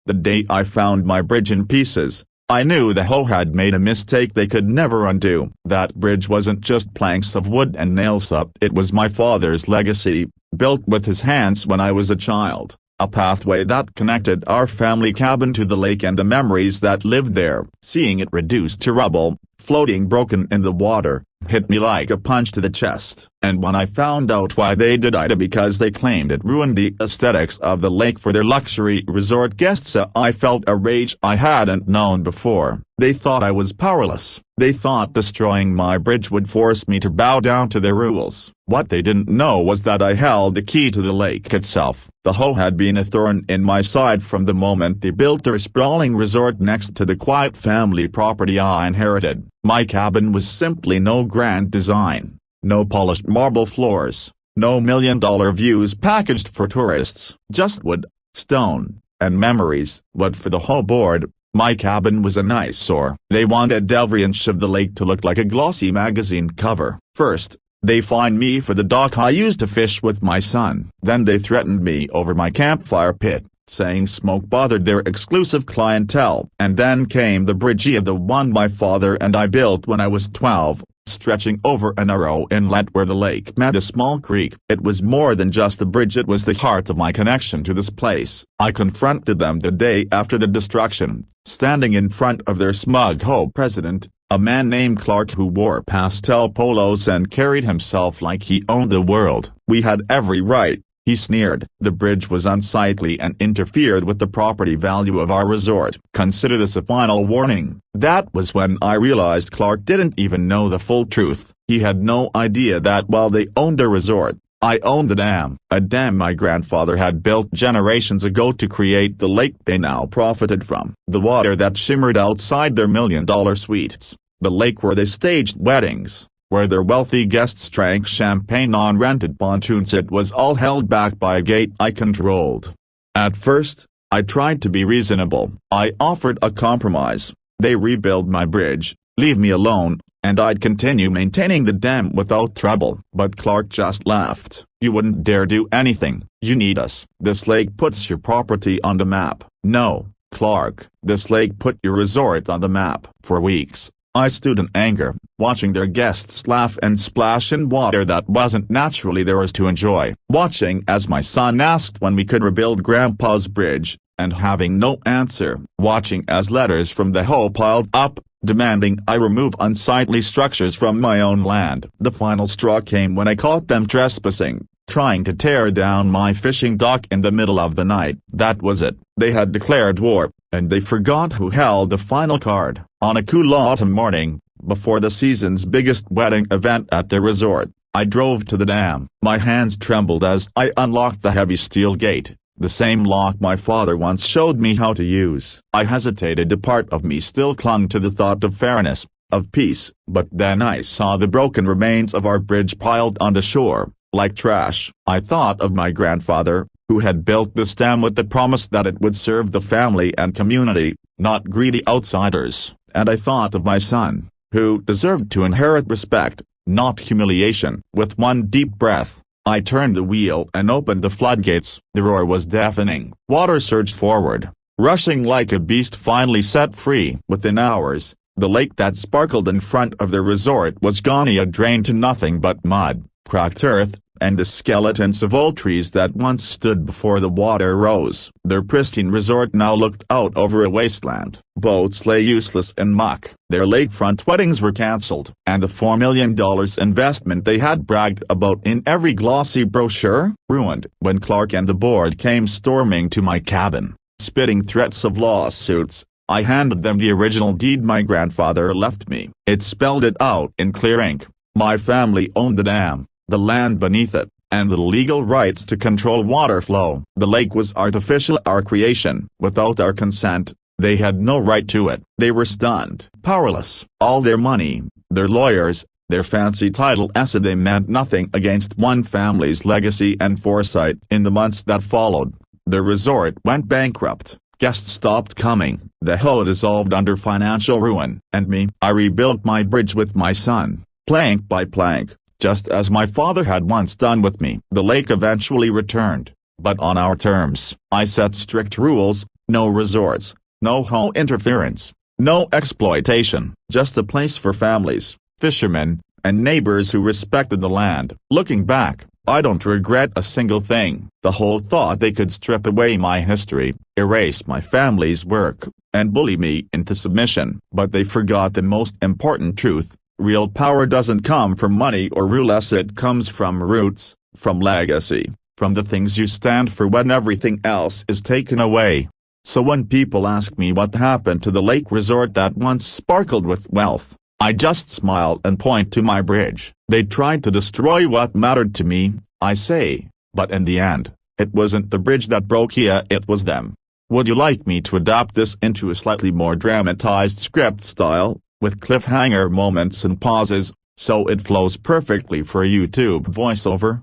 The day I found my bridge in pieces, I knew the HOA had made a mistake they could never undo. That bridge wasn't just planks of wood and nails up. It was my father's legacy, built with his hands when I was a child, a pathway that connected our family cabin to the lake and the memories that lived there. Seeing it reduced to rubble, floating broken in the water, hit me like a punch to the chest. And when I found out why they did it, because they claimed it ruined the aesthetics of the lake for their luxury resort guests, I felt a rage I hadn't known before. They thought I was powerless. They thought destroying my bridge would force me to bow down to their rules. What they didn't know was that I held the key to the lake itself. The HOA had been a thorn in my side from the moment they built their sprawling resort next to the quiet family property I inherited. My cabin was simply no grand design, no polished marble floors, no million-dollar views packaged for tourists, just wood, stone, and memories. But for the HOA board, my cabin was an eyesore. They wanted every inch of the lake to look like a glossy magazine cover. First, they fined me for the dock I used to fish with my son. Then they threatened me over my campfire pit, saying smoke bothered their exclusive clientele. And then came the bridge, the one my father and I built when I was 12, stretching over a narrow inlet where the lake met a small creek. It was more than just the bridge, it was the heart of my connection to this place. I confronted them the day after the destruction, standing in front of their smug HOA president, a man named Clark who wore pastel polos and carried himself like he owned the world. We had every right, he sneered. The bridge was unsightly and interfered with the property value of our resort. Consider this a final warning. That was when I realized Clark didn't even know the full truth. He had no idea that while they owned their resort, I owned the dam. A dam my grandfather had built generations ago to create the lake they now profited from. The water that shimmered outside their million-dollar suites. The lake where they staged weddings, where their wealthy guests drank champagne on rented pontoons. It was all held back by a gate I controlled. At first, I tried to be reasonable. I offered a compromise. They rebuild my bridge, leave me alone, and I'd continue maintaining the dam without trouble. But Clark just laughed. You wouldn't dare do anything. You need us. This lake puts your property on the map. No, Clark, this lake put your resort on the map. For weeks, I stood in anger, watching their guests laugh and splash in water that wasn't naturally theirs to enjoy. Watching as my son asked when we could rebuild Grandpa's bridge, and having no answer. Watching as letters from the HOA piled up, demanding I remove unsightly structures from my own land. The final straw came when I caught them trespassing, trying to tear down my fishing dock in the middle of the night. That was it. They had declared war, and they forgot who held the final card. On a cool autumn morning, before the season's biggest wedding event at the resort, I drove to the dam. My hands trembled as I unlocked the heavy steel gate, the same lock my father once showed me how to use. I hesitated. A part of me still clung to the thought of fairness, of peace. But then I saw the broken remains of our bridge piled on the shore, like trash. I thought of my grandfather, who had built this dam with the promise that it would serve the family and community, not greedy outsiders. And I thought of my son, who deserved to inherit respect, not humiliation. With one deep breath, I turned the wheel and opened the floodgates. The roar was deafening. Water surged forward, rushing like a beast finally set free. Within hours, the lake that sparkled in front of the resort was gone, a drain to nothing but mud, cracked earth, and the skeletons of old trees that once stood before the water rose. Their pristine resort now looked out over a wasteland. Boats lay useless in muck. Their lakefront weddings were cancelled. And the $4 million investment they had bragged about in every glossy brochure, ruined. When Clark and the board came storming to my cabin, spitting threats of lawsuits, I handed them the original deed my grandfather left me. It spelled it out in clear ink. My family owned the dam, the land beneath it, and the legal rights to control water flow. The lake was artificial, our creation. Without our consent, they had no right to it. They were stunned, powerless. All their money, their lawyers, their fancy title essay, they meant nothing against one family's legacy and foresight. In the months that followed, the resort went bankrupt. Guests stopped coming. The HOA dissolved under financial ruin. And me, I rebuilt my bridge with my son, plank by plank, just as my father had once done with me. The lake eventually returned, but on our terms. I set strict rules, No resorts, no home interference, no exploitation. Just a place for families, fishermen, and neighbors who respected the land. Looking back, I don't regret a single thing. The whole thought they could strip away my history, erase my family's work, and bully me into submission. But they forgot the most important truth: real power doesn't come from money or roulette, it comes from roots, from legacy, from the things you stand for when everything else is taken away. So when people ask me what happened to the lake resort that once sparkled with wealth, I just smile and point to my bridge. They tried to destroy what mattered to me, I say, but in the end, it wasn't the bridge that broke here, it was them. Would you like me to adapt this into a slightly more dramatized script style, with cliffhanger moments and pauses, so it flows perfectly for a YouTube voiceover?